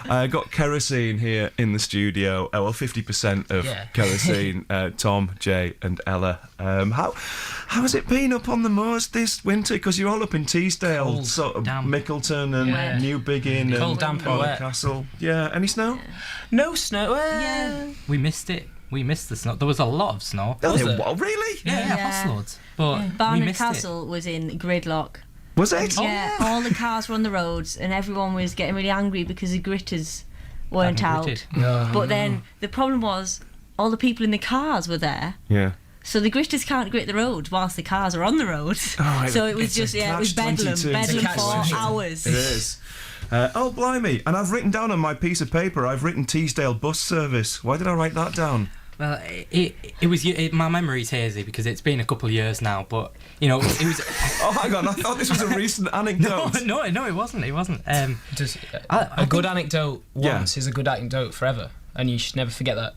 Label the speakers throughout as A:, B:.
A: Got Kerosene here in the studio. Well, 50% of Kerosene. Tom, Jay, and Ella. How has it been up on the moors this winter? Because you're all up in Teesdale,
B: cold,
A: sort of
B: damp.
A: Mickleton and New Biggin and
B: cold, damp, and wet.
A: Castle. Yeah, any snow?
B: No snow.
C: We missed it. We missed the snow. There was a lot of snow.
A: Oh, what, really?
C: Yeah, loads. But
D: Barnard
C: we missed
D: Castle was in gridlock.
A: Was it?
D: Yeah, all the cars were on the roads and everyone was getting really angry because the gritters weren't out. But then the problem was all the people in the cars were there.
A: Yeah.
D: So the gritters can't grit the road whilst the cars are on the road.
A: Oh,
D: so it was just, it was bedlam for hours.
A: It is. Oh, blimey. And I've written down on my piece of paper, I've written Teesdale bus service. Why did I write that down?
C: Well, it was my memory's hazy because it's been a couple of years now, but it was.
A: Oh, hang on! I thought this was a recent anecdote.
C: No, it wasn't. It wasn't.
B: A good anecdote once is a good anecdote forever, and you should never forget that.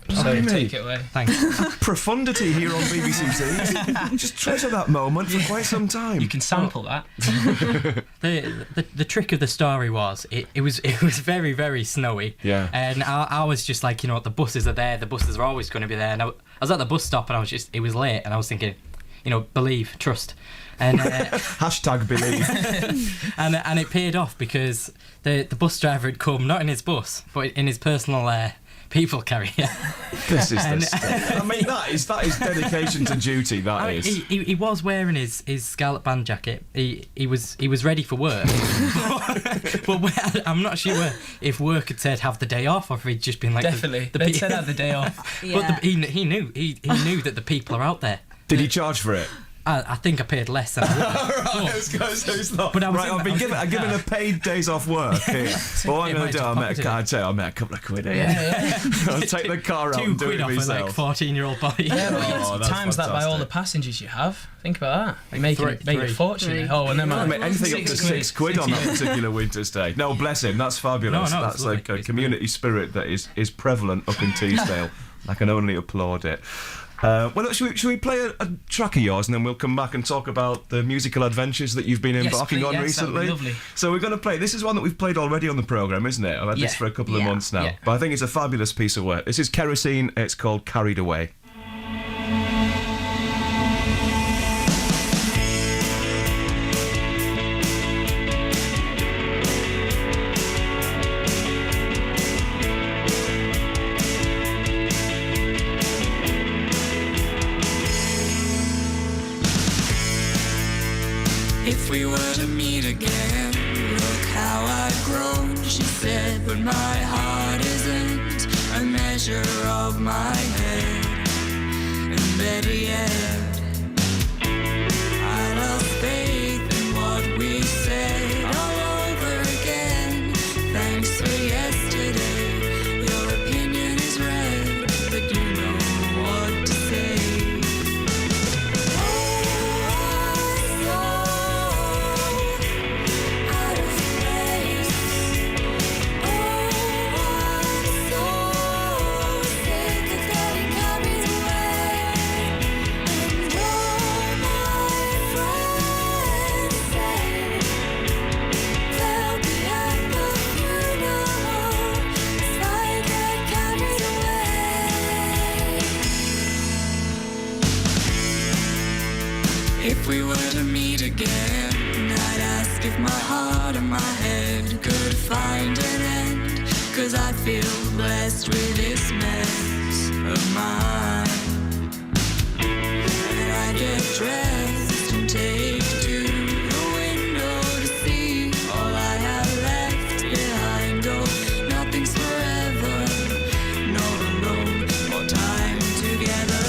B: So take it away.
C: Thanks.
A: Profundity here on BBC Tees. Just treasure that moment for quite some time.
B: You can sample that.
C: The trick of the story was it was very, very snowy.
A: Yeah.
C: And I was just like, the buses are there. The buses are always going to be there. And I was at the bus stop and it was late and I was thinking, believe, trust. And
A: hashtag believe.
C: and it paid off because the bus driver had come not in his bus but in his personal people carrier.
A: This is the stuff. I mean, that is dedication to duty.
C: He was wearing his Scarlet Band jacket. He was ready for work. but I'm not sure if work had said have the day off or if he'd just been like
B: definitely they said have the day off.
C: Yeah. But he knew that the people are out there.
A: Did he charge for it?
C: I think I paid less than I would.
A: But I've been given a paid days off work here. All I'm going to do, I met a couple of quid here. I'll take the car out and do it myself.
C: Off a 14-year-old body.
B: Yeah, but times that by all the passengers you have. Think about that. You make a fortune. Oh, and then
A: I mean, anything up to £6 on that particular winter's day. No, bless him. That's fabulous. That's like a community spirit that is prevalent up in Teesdale. I can only applaud it. Well, should we play a track of yours and then we'll come back and talk about the musical adventures that you've been embarking on recently?
B: Lovely.
A: So we're going to play. This is one that we've played already on the programme, isn't it? I've had this for a couple of months now. But I think it's a fabulous piece of work. This is Kerosene. It's called Carried Away.
E: If we were to meet again, look how I've grown, she said, but my heart isn't a measure of my head. And better yet, I lost faith in what we said all over again. Thanks for yesterday, your opinion is read, but you know what to say. If we were to meet again, I'd ask if my heart and my head could find an end, 'cause I feel blessed with this mess of mine. And I get dressed and take to the window to see all I have left behind. Oh, nothing's forever, nor alone, or time together.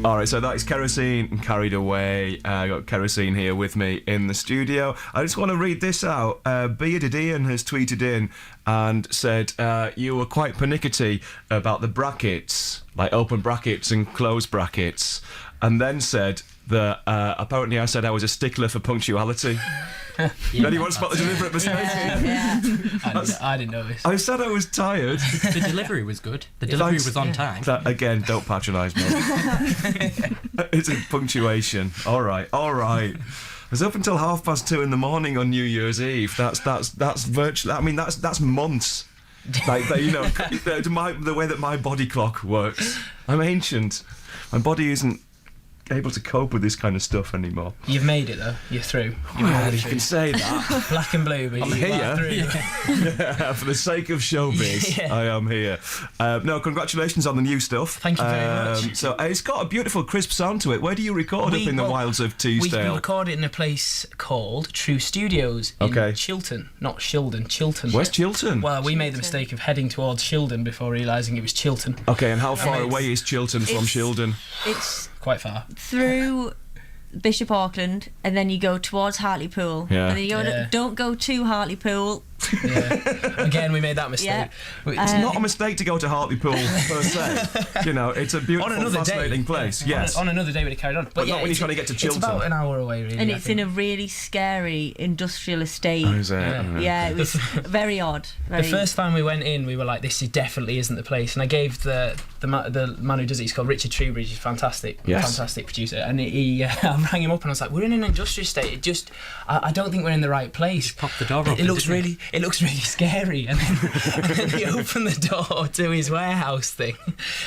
A: All right, so that is Kerosene and Carried Away. I got Kerosene here with me in the studio. I just want to read this out. Bearded Ian has tweeted in and said you were quite pernickety about the brackets, like open brackets and closed brackets, and then said that apparently I said I was a stickler for punctuality. Anyone spot the deliberate mistake?
D: Yeah.
B: I didn't know this.
A: I said I was tired.
C: The delivery was good. The delivery was on time.
A: Again, don't patronise me. It's a punctuation. All right. I was up until 2:30 in the morning on New Year's Eve. That's virtually. I mean, that's months. Like the way that my body clock works. I'm ancient. My body isn't able to cope with this kind of stuff anymore.
B: You've made it though. You're through.
A: Well, you can say that.
B: Black and blue, but
A: I'm
B: you
A: here.
B: are through.
A: Yeah, for the sake of showbiz,
B: Yeah.
A: I am here. No, congratulations on the new stuff.
B: Thank you very much.
A: So it's got a beautiful, crisp sound to it. Where do you record up in the wilds of
B: We
A: Teesdale?
B: record it in a place called True Studios in Chilton, not Shildon. Chilton.
A: Where's Chilton?
B: Well, we made the mistake of heading towards Shildon before realising it was Chilton.
A: Okay, and how far away is Chilton from Shildon?
D: It's
B: Quite far.
D: through Bishop Auckland, and then you go towards Hartlepool.
A: Yeah.
D: And then you go
B: Yeah.
D: don't go to Hartlepool.
B: Yeah. Again, we made that mistake.
D: Yeah.
A: It's not a mistake to go to Hartlepool per se. You know, it's a beautiful, fascinating place. Yes.
B: On another day, we'd have carried on.
A: But not when you're trying to get to Chilton.
B: It's about an hour away, really.
D: And
B: I
D: it's in
B: think.
D: a really scary industrial estate.
A: Oh, is it?
B: Yeah.
D: Yeah, it was very odd.
B: The first time we went in, we were like, "This definitely isn't the place." And I gave the man who does it. He's called Richard Trewbridge. He's fantastic, fantastic producer. And I rang him up and I was like, "We're in an industrial estate. I don't think we're in the right place."
C: Pop the door open.
B: It looks really scary. And then he opened the door to his warehouse thing,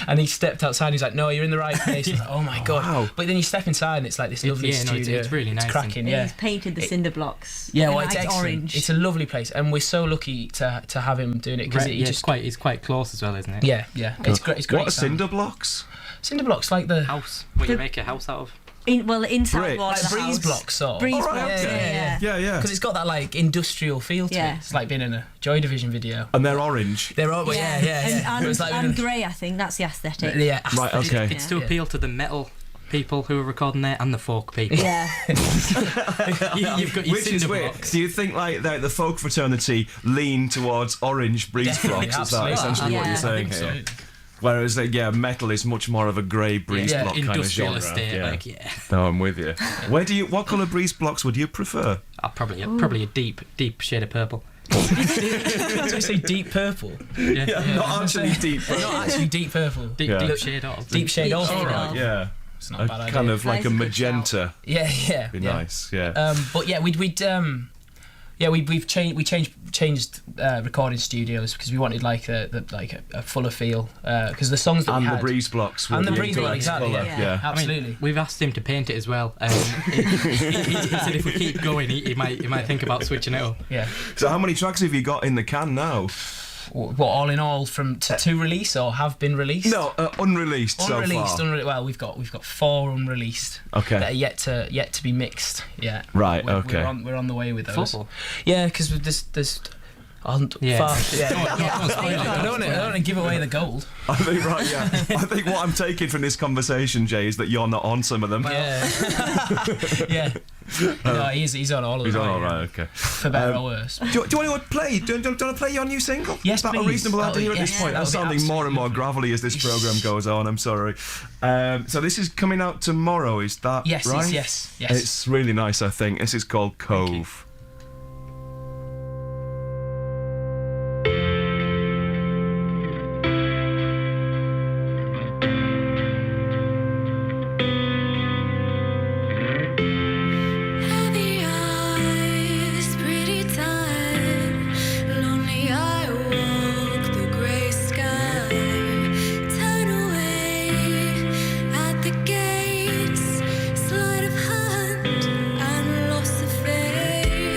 B: and he stepped outside. He's like, "No, you're in the right place." I was like, "Oh my god!"
A: Wow.
B: But then you step inside, and it's like this lovely studio.
C: It's really nice.
B: It's cracking.
D: And
B: Yeah.
D: he's painted the cinder blocks.
B: Yeah,
D: a
B: well, it's
D: nice
B: excellent.
D: orange.
B: It's a lovely place, and we're so lucky to have him doing it because
C: it's quite close as well, isn't it?
B: Yeah. It's great. It's great.
A: What are
B: sound.
A: cinder blocks?
B: Cinder blocks like the
C: House. What you make a house out of?
D: The inside
A: Brick.
D: wall of
B: like
D: the
B: breeze
D: house.
B: blocks, sort of.
D: Breeze
A: All right,
D: blocks,
A: okay.
D: yeah.
B: Because it's got that like industrial feel to
D: Yeah.
B: it. It's like being in a Joy Division video.
A: And they're orange.
B: They're all yeah.
D: And,
B: It was like
D: and grey, I think that's the aesthetic.
B: yeah.
A: Right, okay.
C: It's to appeal to the metal people who are recording there and the folk people.
D: Yeah.
C: You've got your
A: Which is
C: cinder
A: weird.
C: blocks.
A: Do you think like the folk fraternity lean towards orange breeze
B: Definitely,
A: blocks? Is that
B: absolutely.
A: essentially what
D: Yeah.
A: you're saying
C: I think
A: here? Whereas metal is much more of a grey breeze
B: Yeah,
A: block kind of
C: Industrial
A: genre.
C: estate,
A: No, I'm with you. What colour breeze blocks would you prefer?
C: Probably a deep shade of purple.
B: Did we say deep purple?
C: Yeah.
A: Not actually deep, but
B: Not actually deep purple.
C: Deep
A: Deep
C: shade of.
B: Deep shade of.
D: Deep shade
A: right, yeah.
B: It's not a bad idea.
A: Kind of like
D: That's
A: a
D: a good
A: magenta.
B: Yeah.
A: Be nice, yeah.
B: But yeah, we've changed recording studios because we wanted like a fuller feel because the songs that
A: And
B: we
A: the
B: had,
A: breeze blocks.
B: and the
A: would be
B: breeze blocks,
A: correct
B: exactly,
A: colour,
D: yeah.
B: absolutely.
C: We've asked him to paint it as well. He said if we keep going, he might think about switching it up.
B: Yeah.
A: So how many tracks have you got in the can now?
B: What all in all to release or have been released?
A: No, unreleased so far.
B: Well, we've got 4 unreleased.
A: Okay.
B: That are yet to be mixed. Yeah.
A: Right,
B: We're
A: okay.
B: on the way with those.
C: 4?
B: Yeah, because there's.
C: Yeah.
B: I don't want to give away the gold.
A: I think I think what I'm taking from this conversation, Jay, is that you're not on some of them.
B: Yeah. No, he's on all of them.
A: He's on all right, okay.
B: For better or worse.
A: Do you want to play? Do you want to play your new single?
B: Yes,
A: Is that
B: please.
A: a reasonable idea at this
B: yes,
A: point?
B: that
A: That's
B: would be
A: sounding more and more
B: absolutely
A: gravelly as this program goes on. I'm sorry. So this is coming out tomorrow. Is that
B: Yes,
A: right?
B: yes.
A: It's really nice. I think this is called Cove.
E: Heavy eyes, pretty time. Lonely I walk the grey sky. Turn away at the gates. Sleight of hand and loss of faith.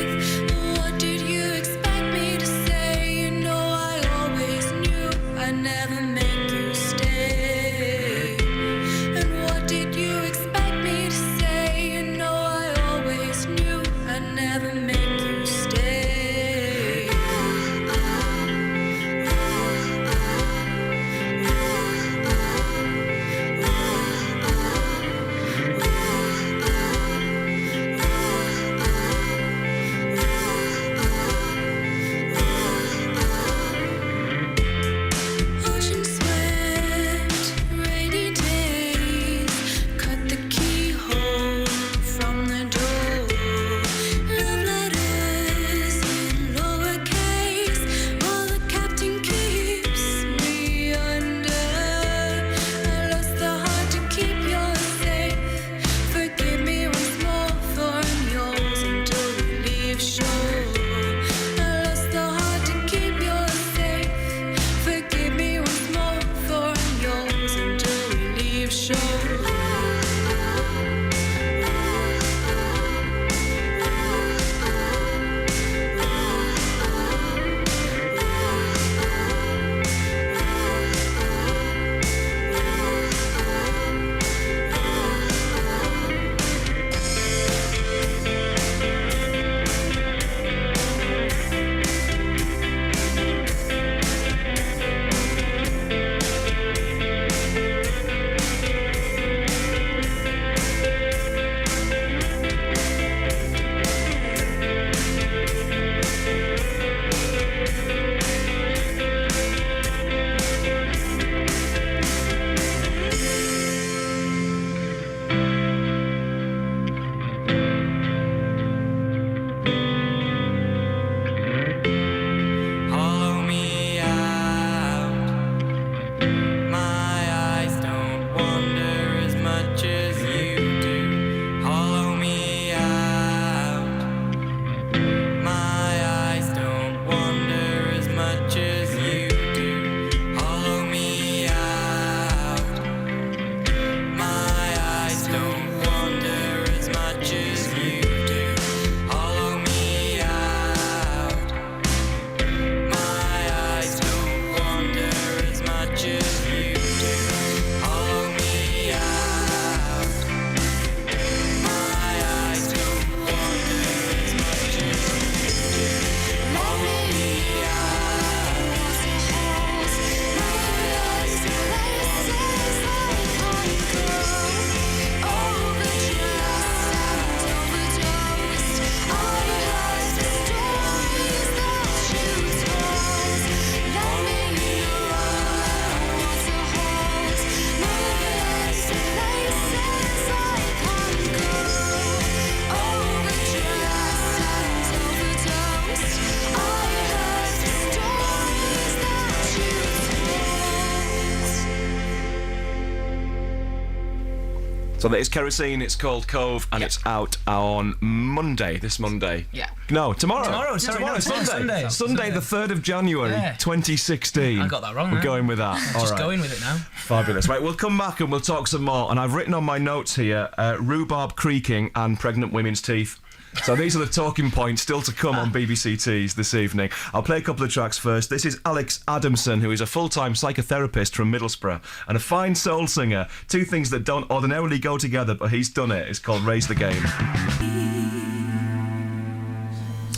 A: So that is Kerosene, it's called Cove, and it's out on Monday, this Monday.
B: Yeah.
A: No, tomorrow.
B: Tomorrow, Sunday.
A: Sunday, the 3rd of January, 2016.
B: I got that wrong.
A: We're going with that.
B: I'm just going with it now.
A: Fabulous. Right, we'll come back and we'll talk some more. And I've written on my notes here, rhubarb creaking and pregnant women's teeth. So these are the talking points still to come on BBC TEES this evening. I'll play a couple of tracks first. This is Alex Adamson, who is a full-time psychotherapist from Middlesbrough and a fine soul singer. Two things that don't ordinarily go together, but he's done it. It's called Raise the Game.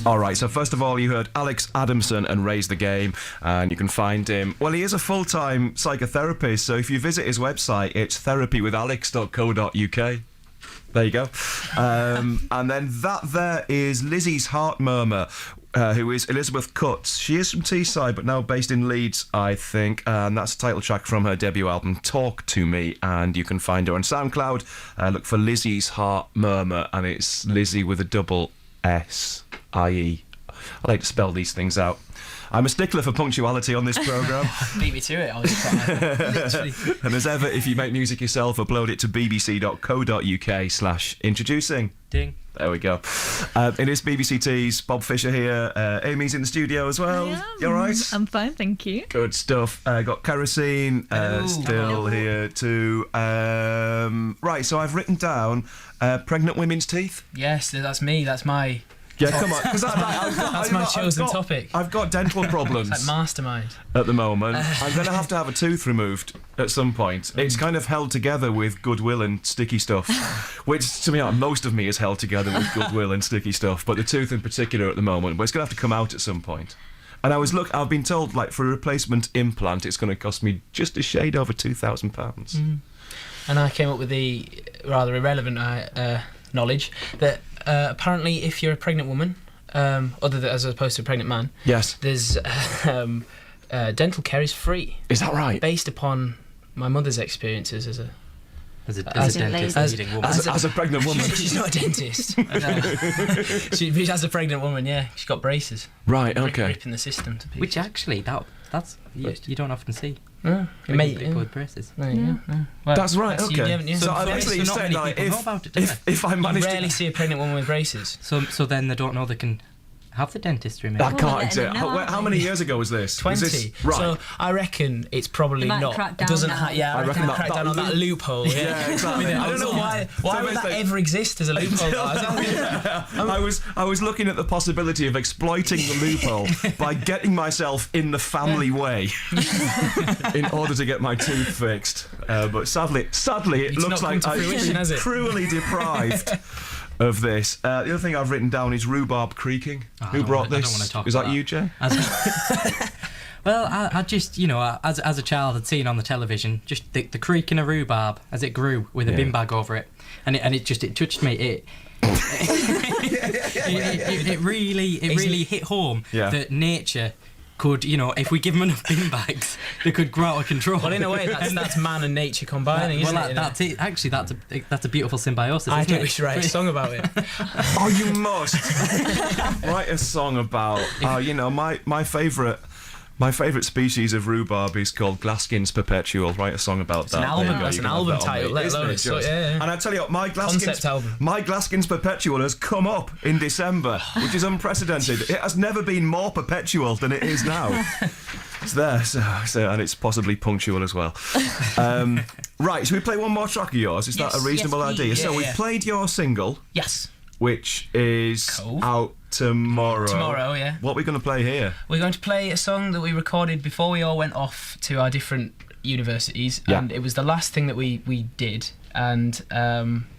A: All right, so first of all, you heard Alex Adamson and Raise the Game, and you can find him. Well, he is a full-time psychotherapist, so if you visit his website, it's therapywithalex.co.uk. There you go. And then that there is Lizzie's Heart Murmur, who is Elizabeth Cutts. She is from Teesside, but now based in Leeds, I think. And that's a title track from her debut album, Talk to Me. And you can find her on SoundCloud. Look for Lizzie's Heart Murmur, and it's Lizzie with a double S-I-E. I like to spell these things out. I'm a stickler for punctuality on this programme.
B: Beat me to it. I was literally.
A: And as ever, if you make music yourself, upload it to bbc.co.uk/introducing.
C: Ding.
A: There we go. It is BBC TEES. Bob Fischer here. Amy's in the studio as well. You all right?
F: I'm fine, thank you.
A: Good stuff. Got Kerosene still here too. Right, so I've written down pregnant women's teeth.
B: Yes, that's me. That's my...
A: Yeah, come on.
B: That's my chosen topic.
A: I've got dental problems.
B: It's like mastermind.
A: At the moment. I'm going to have a tooth removed at some point. It's kind of held together with goodwill and sticky stuff, which to me, most of me is held together with goodwill and sticky stuff, but the tooth in particular at the moment. But it's going to have to come out at some point. And I've been told, like, for a replacement implant, it's going to cost me just a shade over £2,000.
B: And I came up with the rather irrelevant knowledge that apparently if you're a pregnant woman, as opposed to a pregnant man,
A: yes,
B: there's dental care is free.
A: Is that right?
B: Based upon my mother's experiences as a
C: dentist needing woman.
A: As a pregnant woman.
B: She's not a dentist. She as a pregnant woman, yeah, she's got braces.
A: Right, okay.
B: Ripping the system to pieces.
C: Which actually, that's you don't often see.
B: People
C: with braces.
B: There you go. Well,
A: that's right. Okay.
B: You haven't,
A: so obviously you said like if I manage
B: you rarely see a pregnant woman with braces.
C: So then they don't know they can have the dentistry. Maybe.
A: I can't. How many years ago was this?
B: 20.
A: Right.
B: So I reckon it's probably not. It doesn't. I reckon crack down on that loophole. Yeah,
A: exactly.
B: I don't know why. Why would that ever exist as a loophole?
A: I was looking at the possibility of exploiting the loophole by getting myself in the family way in order to get my tooth fixed. But sadly, it looks like I've been cruelly deprived of this. The other thing I've written down is rhubarb creaking. Who brought this?
C: I don't want to talk
A: Is that
C: about
A: you, Jay?
C: Well, I just, as a child, I'd seen on the television just the creaking of rhubarb as it grew with a bin bag over it, and it touched me. It really hit home that nature could, if we give them enough bin bags, they could grow out of control.
B: Well, in a way, that's man and nature combining, isn't it?
C: That's it. Actually, that's a beautiful symbiosis.
B: I think we should write a song about it.
A: Oh, you must write a song about. My favourite species of rhubarb is called Glaskins perpetual. Write a song about that.
B: That's an album title, let alone it.
A: And I tell you what, my Glaskins perpetual has come up in December, which is unprecedented. It has never been more perpetual than it is now. It's there, so and it's possibly punctual as well. Right, should we play one more track of yours? Is that a reasonable idea?
B: Yeah,
A: so we've played your single.
B: Yes.
A: Which is
B: Cove.
A: Out tomorrow.
B: Tomorrow, yeah.
A: What are we going to play here?
B: We're going to play a song that we recorded before we all went off to our different universities, and it was the last thing that we did, and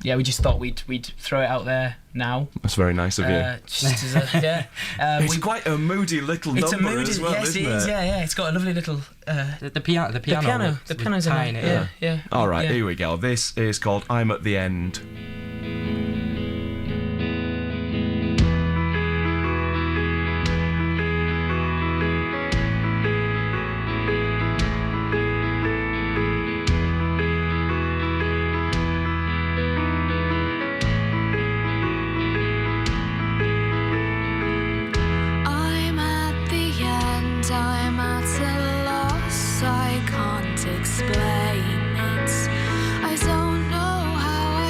B: we just thought we'd throw it out there now.
A: That's very nice of you.
B: It's
A: quite a moody little number as well, isn't it?
B: Yeah. It's got a lovely little
C: the piano's
B: tiny. Yeah.
A: All right, here we go. This is called I'm at the End.
E: Explain it. I don't know how I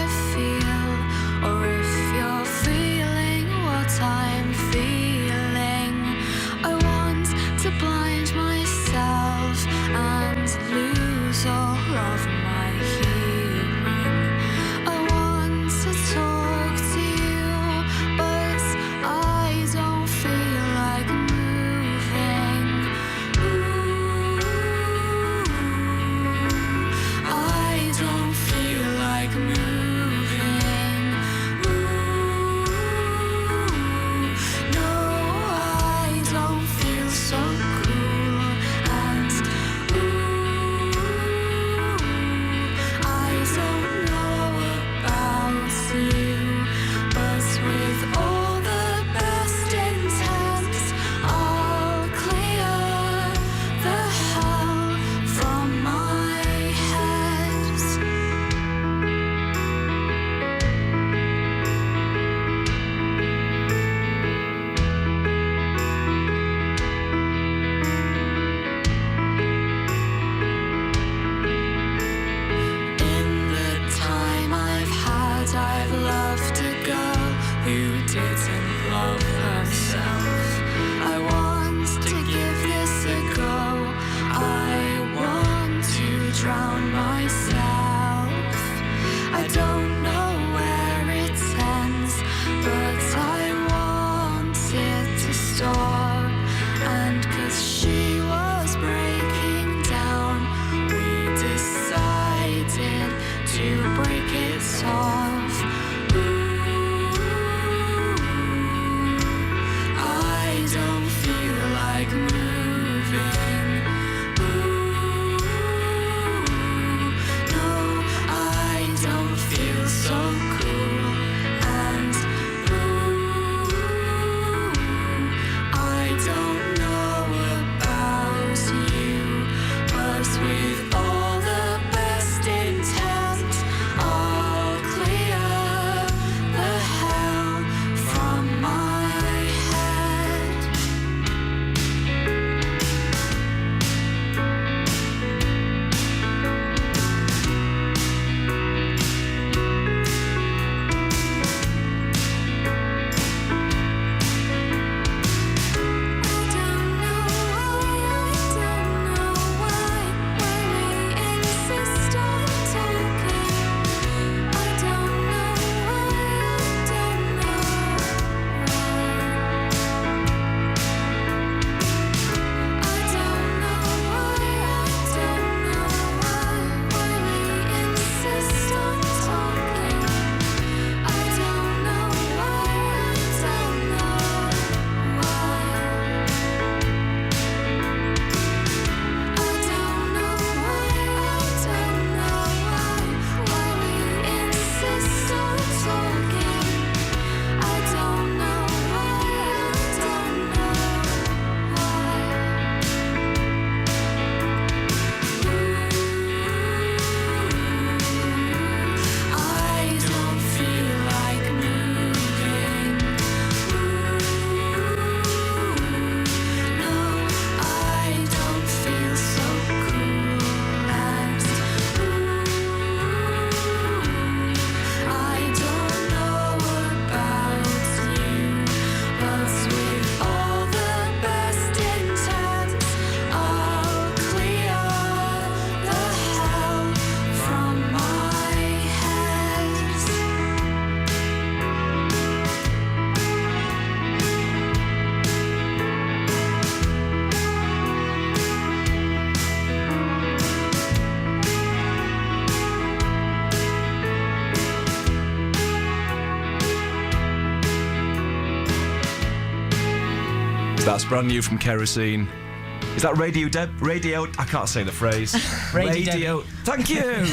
A: That's brand new from Kerosene. Is that Radio? I can't say the phrase. Radio. Thank you.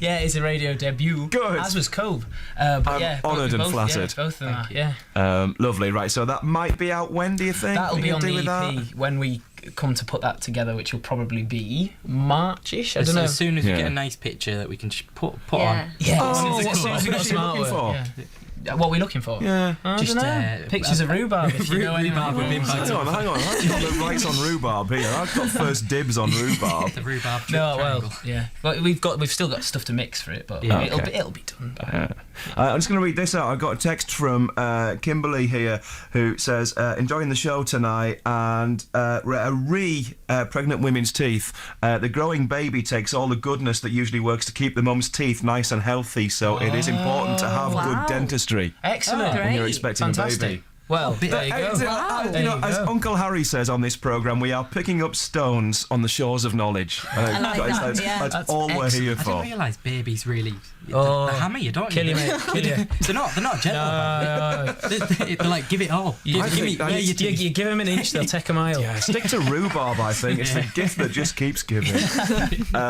B: Yeah, it's a radio debut.
A: Good.
B: As was Cove. But
A: I'm honoured and flattered.
B: Yeah, both of them are, yeah.
A: Lovely. Right, so that might be out when, do you think?
B: That'll be on the EP
A: that?
B: when we come to put that together, which will probably be March-ish. I don't know.
C: As soon as we get a nice picture that we can put on.
B: Yeah.
A: Oh,
B: as soon as we got some
A: looking for?
B: Yeah. What are we looking for?
A: Yeah.
B: Just pictures of rhubarb. If you know
C: rhubarb with
B: anyone.
C: impact.
A: Hang on. I've got the rights on rhubarb here. I've got first dibs on rhubarb.
C: The rhubarb
B: well, yeah. But we've still got stuff to mix for it, but it'll be done.
A: I'm just going to read this out. I got a text from Kimberly here who says, enjoying the show tonight, and pregnant women's teeth. The growing baby takes all the goodness that usually works to keep the mum's teeth nice and healthy, so it is important to have good dentistry.
B: Excellent.
A: When you're expecting a baby.
B: Well, there you go.
A: As Uncle Harry says on this programme, we are picking up stones on the shores of knowledge. That's all we're here for.
C: I didn't realise babies really the hammer you, don't
B: kill you, mate. Kill you.
C: They're not gentle.
B: No.
C: They're like, give it all.
B: You give them an inch, they'll take a mile.
A: Yeah, stick to rhubarb, I think. It's the gift that just keeps giving.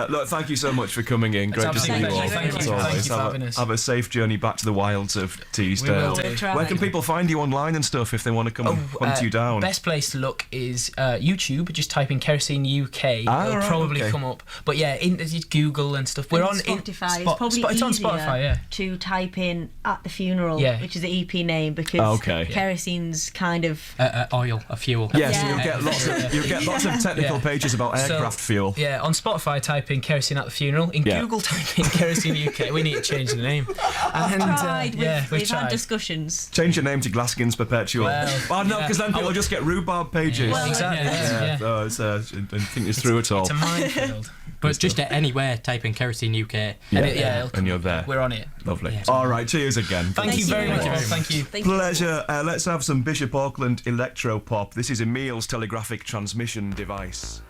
A: Look, thank you so much for coming in. Great to see you all.
B: Thank you for having us.
A: Have a safe journey back to the wilds of Teesdale. Where can people find you online and stuff if they want to come and hunt you down?
B: Best place to look is YouTube. Just type in Kerosene UK. It'll probably come up. But yeah, Google and stuff. We're on
D: Spotify. It's probably
B: it's on Spotify,
D: to type in At the Funeral, which is the EP name, because kerosene's kind of
C: oil, a fuel.
A: Yes, you'll get lots of technical pages about aircraft fuel.
B: Yeah, on Spotify type in Kerosene at the Funeral. In Google type in Kerosene UK. We need to change the name.
D: We've had discussions.
A: Change your name to Glaskin's Perpetual. Well, no, because then people just get rhurbarb pages.
B: Well, exactly.
A: So I think it's through it all.
B: It's a minefield.
C: But just anywhere, type in Kerosene UK.
A: And you're there.
B: We're on it.
A: Lovely.
C: Yeah.
A: All right, cheers again.
B: Thank you very much. Thank you.
A: Pleasure. Let's have some Bishop Auckland electro pop. This is Emil's telegraphic transmission device.